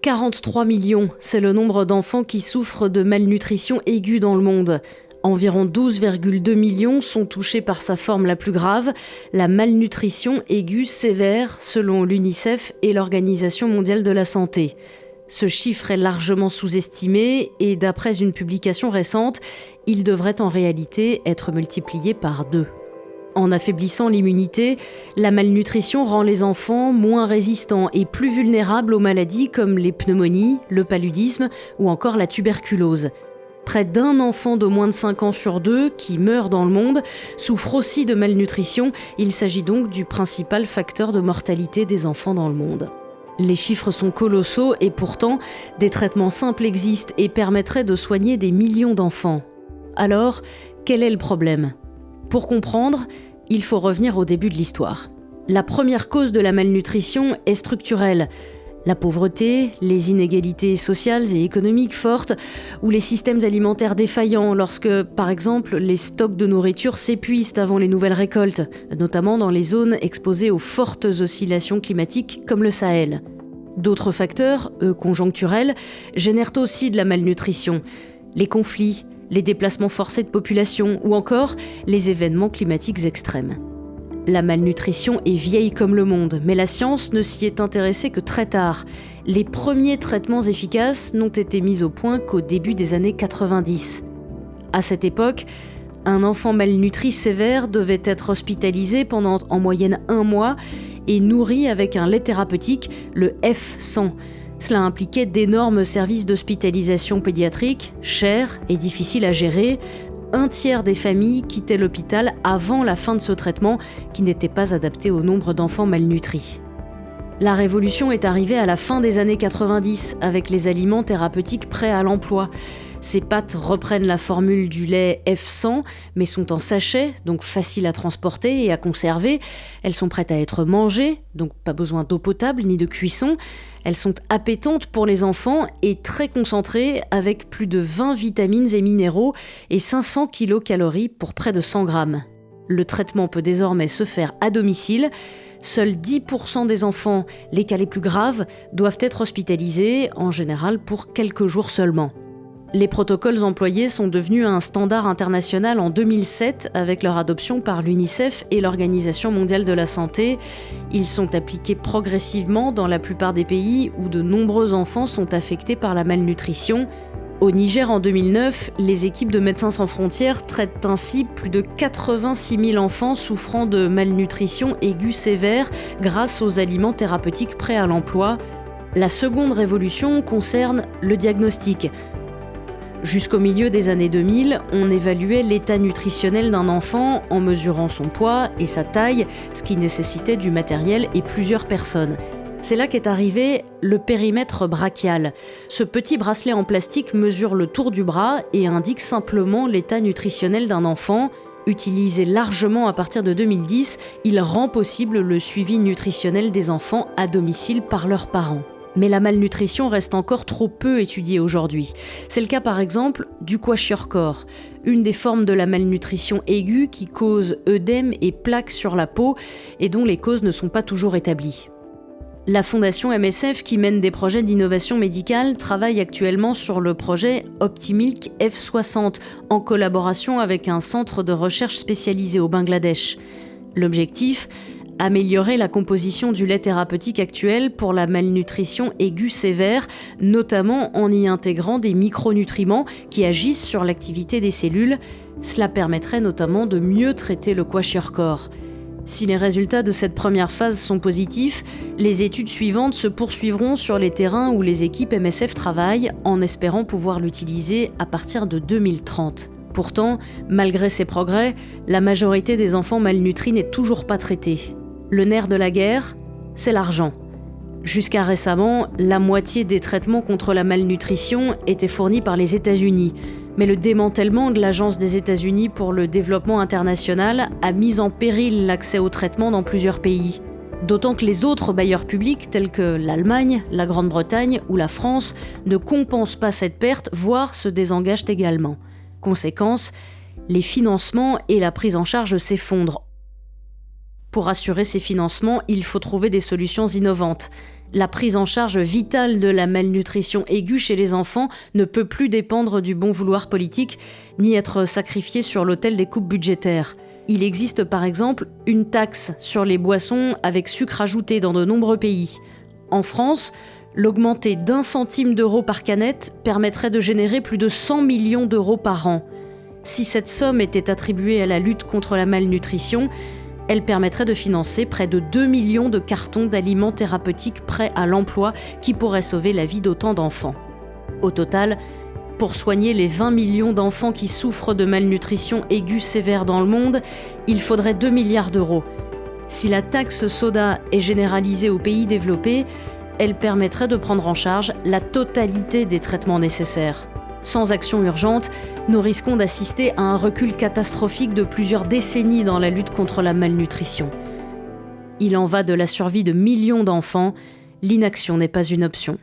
43 millions, c'est le nombre d'enfants qui souffrent de malnutrition aiguë dans le monde. Environ 12,2 millions sont touchés par sa forme la plus grave, la malnutrition aiguë sévère, selon l'UNICEF et l'Organisation mondiale de la santé. Ce chiffre est largement sous-estimé et d'après une publication récente, il devrait en réalité être multiplié par 2. En affaiblissant l'immunité, la malnutrition rend les enfants moins résistants et plus vulnérables aux maladies comme les pneumonies, le paludisme ou encore la tuberculose. Près d'un enfant de moins de 5 ans sur 2 qui meurt dans le monde souffre aussi de malnutrition. Il s'agit donc du principal facteur de mortalité des enfants dans le monde. Les chiffres sont colossaux et pourtant, des traitements simples existent et permettraient de soigner des millions d'enfants. Alors, quel est le problème ? Pour comprendre, il faut revenir au début de l'histoire. La première cause de la malnutrition est structurelle. La pauvreté, les inégalités sociales et économiques fortes, ou les systèmes alimentaires défaillants lorsque, par exemple, les stocks de nourriture s'épuisent avant les nouvelles récoltes, notamment dans les zones exposées aux fortes oscillations climatiques comme le Sahel. D'autres facteurs, conjoncturels, génèrent aussi de la malnutrition. Les conflits, les déplacements forcés de population ou encore les événements climatiques extrêmes. La malnutrition est vieille comme le monde, mais la science ne s'y est intéressée que très tard. Les premiers traitements efficaces n'ont été mis au point qu'au début des années 90. À cette époque, un enfant malnutri sévère devait être hospitalisé pendant en moyenne 1 mois et nourri avec un lait thérapeutique, le F100. Cela impliquait d'énormes services d'hospitalisation pédiatrique, chers et difficiles à gérer. Un tiers des familles quittaient l'hôpital avant la fin de ce traitement qui n'était pas adapté au nombre d'enfants malnutris. La révolution est arrivée à la fin des années 90 avec les aliments thérapeutiques prêts à l'emploi. Ces pâtes reprennent la formule du lait F100, mais sont en sachet, donc faciles à transporter et à conserver. Elles sont prêtes à être mangées, donc pas besoin d'eau potable ni de cuisson. Elles sont appétantes pour les enfants et très concentrées, avec plus de 20 vitamines et minéraux et 500 kcal pour près de 100 grammes. Le traitement peut désormais se faire à domicile. Seuls 10% des enfants, les cas les plus graves, doivent être hospitalisés, en général pour quelques jours seulement. Les protocoles employés sont devenus un standard international en 2007 avec leur adoption par l'UNICEF et l'Organisation mondiale de la santé. Ils sont appliqués progressivement dans la plupart des pays où de nombreux enfants sont affectés par la malnutrition. Au Niger en 2009, les équipes de Médecins sans frontières traitent ainsi plus de 86 000 enfants souffrant de malnutrition aiguë sévère grâce aux aliments thérapeutiques prêts à l'emploi. La seconde révolution concerne le diagnostic. Jusqu'au milieu des années 2000, on évaluait l'état nutritionnel d'un enfant en mesurant son poids et sa taille, ce qui nécessitait du matériel et plusieurs personnes. C'est là qu'est arrivé le périmètre brachial. Ce petit bracelet en plastique mesure le tour du bras et indique simplement l'état nutritionnel d'un enfant. Utilisé largement à partir de 2010, il rend possible le suivi nutritionnel des enfants à domicile par leurs parents. Mais la malnutrition reste encore trop peu étudiée aujourd'hui. C'est le cas par exemple du kwashiorkor, une des formes de la malnutrition aiguë qui cause œdème et plaques sur la peau et dont les causes ne sont pas toujours établies. La fondation MSF, qui mène des projets d'innovation médicale, travaille actuellement sur le projet Optimilk F60 en collaboration avec un centre de recherche spécialisé au Bangladesh. L'objectif ? Améliorer la composition du lait thérapeutique actuel pour la malnutrition aiguë sévère, notamment en y intégrant des micronutriments qui agissent sur l'activité des cellules. Cela permettrait notamment de mieux traiter le kwashiorkor. Si les résultats de cette première phase sont positifs, les études suivantes se poursuivront sur les terrains où les équipes MSF travaillent, en espérant pouvoir l'utiliser à partir de 2030. Pourtant, malgré ces progrès, la majorité des enfants malnutris n'est toujours pas traitée. Le nerf de la guerre, c'est l'argent. Jusqu'à récemment, la moitié des traitements contre la malnutrition étaient fournis par les États-Unis. Mais le démantèlement de l'Agence des États-Unis pour le développement international a mis en péril l'accès aux traitements dans plusieurs pays. D'autant que les autres bailleurs publics, tels que l'Allemagne, la Grande-Bretagne ou la France, ne compensent pas cette perte, voire se désengagent également. Conséquence, les financements et la prise en charge s'effondrent. Pour assurer ces financements, il faut trouver des solutions innovantes. La prise en charge vitale de la malnutrition aiguë chez les enfants ne peut plus dépendre du bon vouloir politique, ni être sacrifiée sur l'autel des coupes budgétaires. Il existe par exemple une taxe sur les boissons avec sucre ajouté dans de nombreux pays. En France, l'augmenter d'1 centime d'euro par canette permettrait de générer plus de 100 millions d'euros par an. Si cette somme était attribuée à la lutte contre la malnutrition, elle permettrait de financer près de 2 millions de cartons d'aliments thérapeutiques prêts à l'emploi qui pourraient sauver la vie d'autant d'enfants. Au total, pour soigner les 20 millions d'enfants qui souffrent de malnutrition aiguë sévère dans le monde, il faudrait 2 milliards d'euros. Si la taxe soda est généralisée aux pays développés, elle permettrait de prendre en charge la totalité des traitements nécessaires. Sans action urgente, nous risquons d'assister à un recul catastrophique de plusieurs décennies dans la lutte contre la malnutrition. Il en va de la survie de millions d'enfants, l'inaction n'est pas une option.